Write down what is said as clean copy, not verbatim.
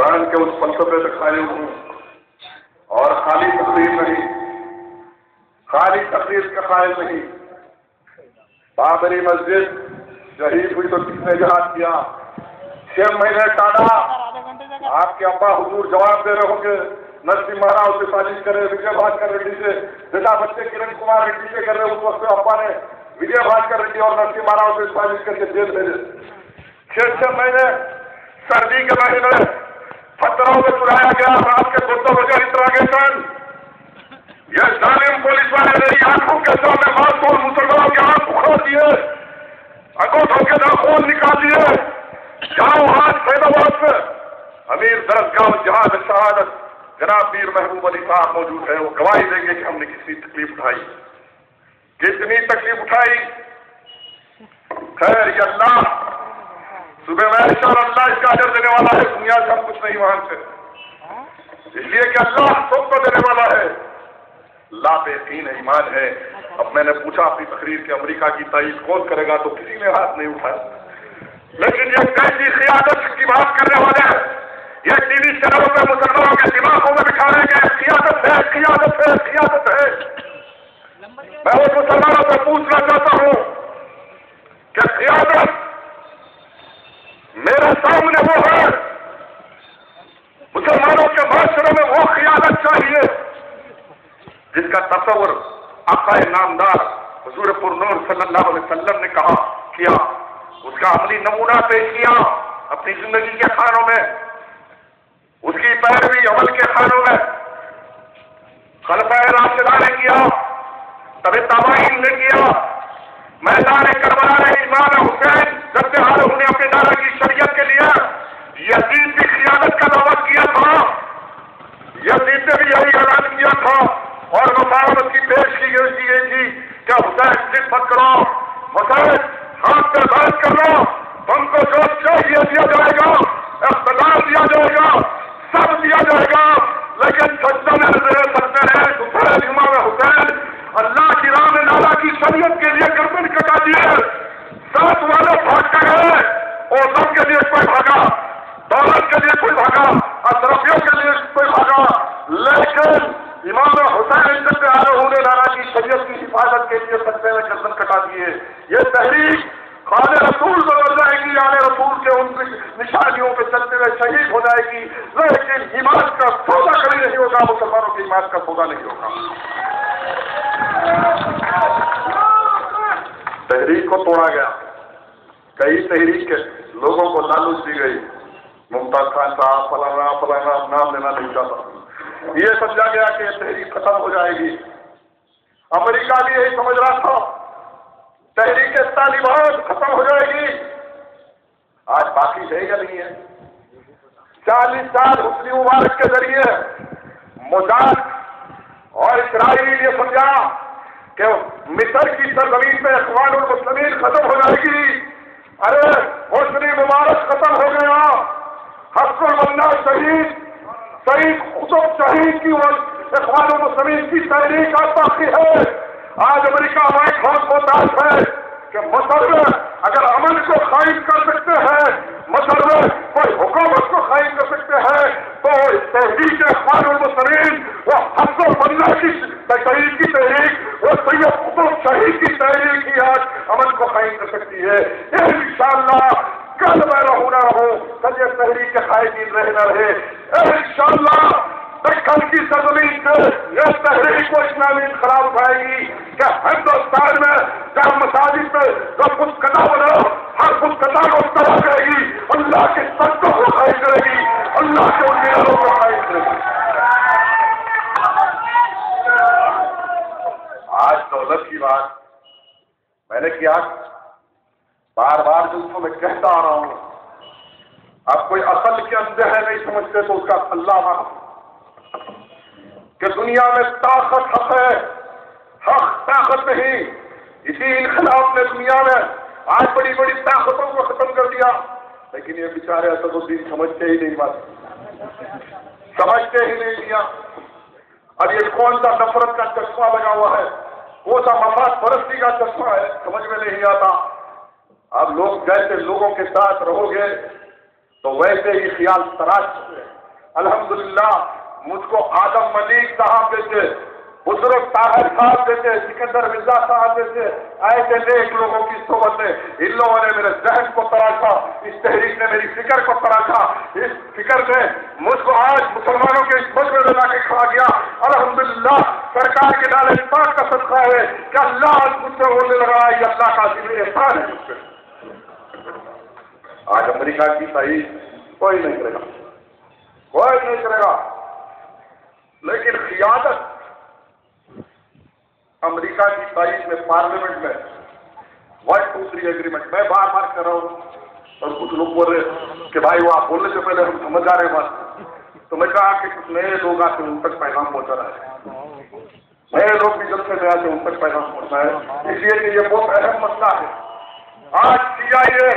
قرآن کے اس فلسفے سے قائل ہوں اور خالی تقریر نہیں، خالی تقریر کا قائل نہیں۔ بابری مسجد شہید ہوئی تو کس نے جہاد کیا؟ 6 مہینے ٹالا۔ آپ کے ابا حضور جواب دے رہے ہوں گے، نرسم مہاراؤ سے سازش کرے، وجے بھاسکر ریڈی سے بیٹا بچے کرن کمار ریڈی سے کر رہے، اس وقت ابا نے وجے بھاسکر ریڈی اور نرسم مہاراؤ سے سازش کر کے جیل بھیجے۔ 6 مہینے سردی کے مہینے پتھروں میں چرایا گیا، رات کے 2 بجے انٹراگیشن۔ یہ ظالم پولیس والے میری آنکھوں کے سامنے معصوم مسلمانوں کے ہاتھ اکھاڑ دیے، انگوٹھوں کے ناخون نکال دیے۔ جاؤ آج فیض آباد میں امیر درسگاہ جہاد شہادت جناب میر محبوب علی صاحب موجود ہے، وہ گواہی دیں گے کہ ہم نے کتنی تکلیف اٹھائی، کتنی تکلیف اٹھائی۔ خیر یہ اللہ صبح میں اور اللہ اس کا اجر دینے والا ہے، دنیا سے ہم کچھ نہیں مانگتے، اس لیے کہ اللہ سب کو دینے والا ہے، اللہ پہ یقین ایمان ہے۔ اب میں نے پوچھا اپنی تقریر کہ امریکہ کی تائید کون کرے گا، تو کسی نے ہاتھ نہیں اٹھایا، لیکن یہ کیسی قیادت کی بات کرنے والے ہیں، یہ ٹی وی چینلوں پہ مسلمانوں کے دماغوں میں بٹھا رہے ہیں قیادت ہے، قیادت ہے، قیادت ہے۔ میں اس مسلمانوں سے پوچھنا چاہتا ہوں کہ قیادت میرے سامنے وہ ہے، مسلمانوں کے معاشرے میں وہ قیادت چاہیے جس کا تصور آقا نامدار حضور پرنور صلی اللہ علیہ وسلم نے کہا کیا، اس کا عملی نمونہ پیش کیا اپنی زندگی کے خانوں میں، اس کی پیروی عمل کے خانوں میں خلفائے راشدہ نے کیا، تبع تابعین نے کیا۔ میدان کربلا میں امام حسین جب انہوں نے اپنے دادا کی شریعت کے لیے یزید کی قیادت کا دعویٰ کیا تھا، یزید نے بھی یہی اعلان کیا تھا اور مفاوضت کی پیش کی گئی تھی کہ حسین ضد مت کرو، حسین ہاتھ پہ بات کر لو، تم کو جو چاہیے دیا جائے گا، اقتدار دیا جائے گا، سب دیا جائے گا، لیکن سجدہ میں نظر سکتے ہیں حسین امام حسین اللہ کی راہ میں نالا کی شریعت کے لیے گردن کٹا دیے، ساتھ والے بھاگ کر گئے، اور سب کے لیے کوئی بھاگا، دولت کے لیے کوئی بھاگا، اشرفیوں کے لیے کوئی بھاگا، لیکن امام حسین جب انہوں نے نالا کی شریعت کی حفاظت کے لیے سجدے میں گردن کٹا دیے۔ یہ تحریک خان رسول بدل جائے گی، آل رسول کے ان نشانیوں پہ چلتے ہوئے شہید ہو جائے گی، لیکن ایمان کا سودا کبھی نہیں ہوگا، مسلمانوں کے ایمان کا سودا نہیں ہوگا۔ تحریک کو توڑا گیا، کئی تحریک کے لوگوں کو لالچ دی گئی، ممتاز خان صاحب فلانا فلانا نام لینا نہیں چاہتا، یہ سمجھا گیا کہ یہ تحریک ختم ہو جائے گی۔ امریکہ بھی یہی سمجھ رہا تھا تحریک طالبان ختم ہو جائے گی، آج باقی ہے یا نہیں ہے؟ 40 سال حسنی مبارک کے ذریعے موساد اور اسرائیل یہ سمجھا کہ مصر کی سرزمین پہ اخوان المسلمین ختم ہو جائے گی، ارے حسنی مبارک ختم ہو گیا، حسن المنا شہید قطب شہید کی اخوان المسلمین کی تحریک آج باقی ہے۔ آج امریکہ وائٹ ہاؤس کو تاش ہے کہ مصر میں اگر امن کو قائم کر سکتے ہیں، مصر میں کوئی حکومت کو قائم کر سکتے ہیں، تو تحریک اخوان المسلمین وہ حسن المنا کی شہید کی تحریک، وہ سید قطب شہید کی تحریک ہی آج امن کو قائم کر سکتی ہے۔ انشاءاللہ کل میں رہوں نہ رہوں، کل یہ تحریک کے قائدین رہے نہ رہے، انشاءاللہ دکن کی سرزمین سے یہ تحریک کو اسلامی انقلاب اٹھائے گی کہ ہندوستان میں جہاں مساجد میں جو خود کتا بنا، ہر خود کتا کو تباہ کرے گی، اللہ کے سجدوں کو قائم کرے گی، اللہ کے ان میناروں کو قائم کرے گی۔ آج دولت کی بات میں نے کیا، بار بار دوسروں میں کہتا آ رہا ہوں، اب کوئی عقل کے اندر ہے نہیں سمجھتے تو اس کا اللہ وہاں کہ دنیا میں طاقت حق ہے، حق طاقت نہیں۔ اسی انقلاب نے دنیا میں آج بڑی بڑی طاقتوں کو ختم کر دیا، لیکن یہ بیچارے اسد الدین سمجھتے ہی نہیں، بات سمجھتے ہی نہیں دیا۔ اب یہ کون سا نفرت کا چشمہ لگا ہوا ہے، کون سا مفاد پرستی کا چشمہ ہے، سمجھ میں نہیں آتا۔ اب لوگ جیسے لوگوں کے ساتھ رہو گے تو ویسے ہی خیال تراش ہوئے۔ الحمدللہ مجھ کو آدم ملیک صاحب جیسے، بزرگ طاہر صاحب جیسے، سکندر مرزا صاحب جیسے ایسے نیک لوگوں کی صحبت میں ان لوگوں نے میرے ذہن کو تراشا، اس تحریک نے میری فکر کو تراشا، اس فکر نے مجھ کو آج مسلمانوں کے اس مجمع میں لا کے کھڑا کیا۔ الحمدللہ سرکار کے نالے پاک کا صدقہ ہے کہ اللہ آج مجھ سے بولنے لگا، یہ اللہ کا عظیم احسان ہے مجھ پہ۔ آج امریکہ کی تائید کوئی نہیں کرے گا، کوئی نہیں کرے گا، لیکن قیادت امریکہ کی تائید میں پارلیمنٹ میں 123 ایگریمنٹ میں بار بار کر رہا ہوں، اور کچھ لوگ بول رہے کہ بھائی وہ آپ بولنے سے پہلے ہم سمجھ جا رہے ہیں بات، تو میں کہا کہ کچھ نئے لوگ آتے ان تک پیغام پہنچا رہا ہے، نئے لوگ بھی جب سے آتے ان تک پیغام پہنچا ہے، اس لیے کہ یہ بہت اہم مسئلہ ہے۔ آج CIA